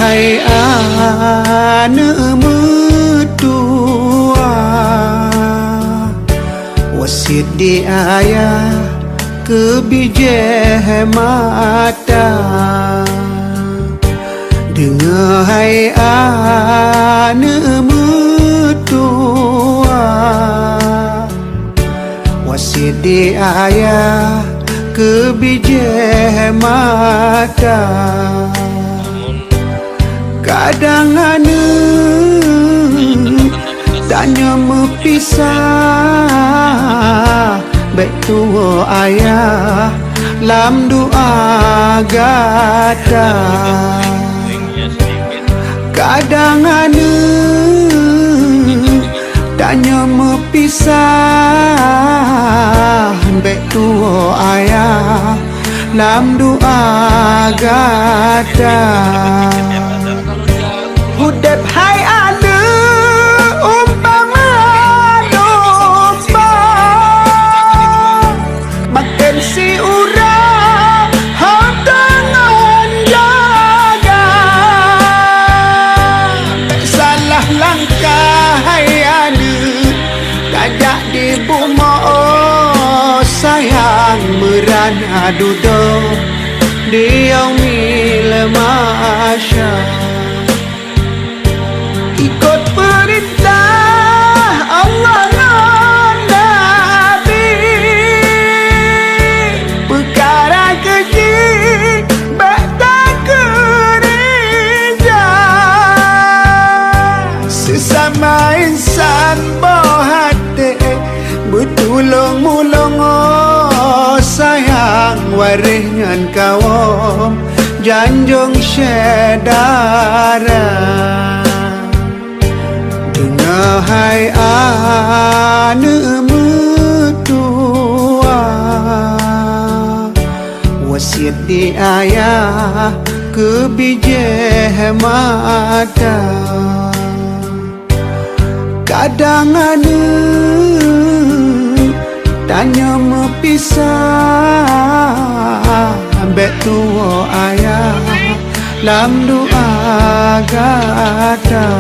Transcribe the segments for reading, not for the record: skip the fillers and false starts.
hai anak mertua, wasit di ayah kebijah mata. Dengar hai anak mertua, wasit di ayah kebijah mata. Kadang anak tanya mepisah, baik tua ayah lam doa gata. Kadang anak tanya mepisah, baik tua ayah lam doa gata. Hudep hai anak umpama domba, makan si urang hang tangan jaga. Tak salah langkah hai anak, tajak di buma oh sayang merana duduk di yaumil masya. Ikut perintah Allah dan Nabi, perkara keji batal kerja. Sesama insan bohate bertulung-mulung oh sayang waringan kawam janjung syedara. Dengar hai anak mertua, wasiat di ayah kebijah mata. Kadang anak tanya mepisah, ambek tua ayah lam doa gata.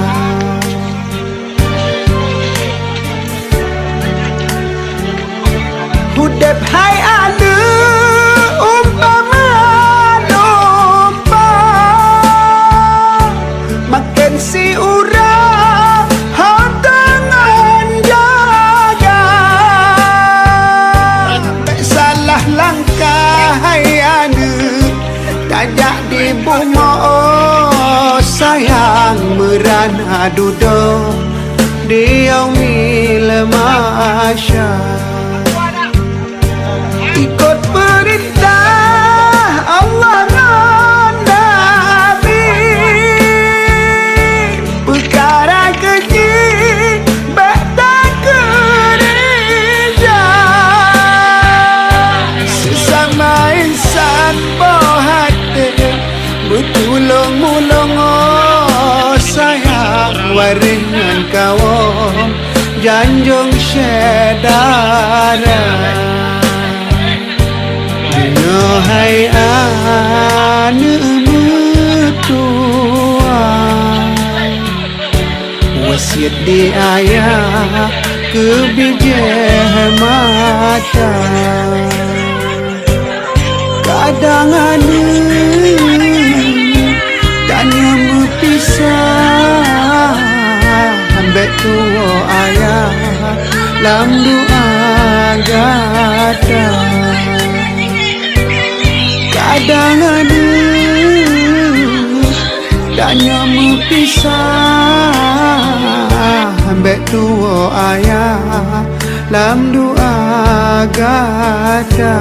Hudep hai anak umpama domba, makan si urang hang tangan jaga. Tak salah langkah hai anak, tajak di buma oh sayang merana duduk di yaumil masya. Ikut perintah Allah dan Nabi, perkara keji batal kerja. Sesama insan bohate bertulung-mulung oh sayang waringan kawam janjung syedara. Hai anak mertua, wasiat di ayah kebijah mata. Kadang anak tanya mepisah, ambek tua ayah lam doa gata. Kadang anak tanya mepisah, ambek tua ayah lam doa gata.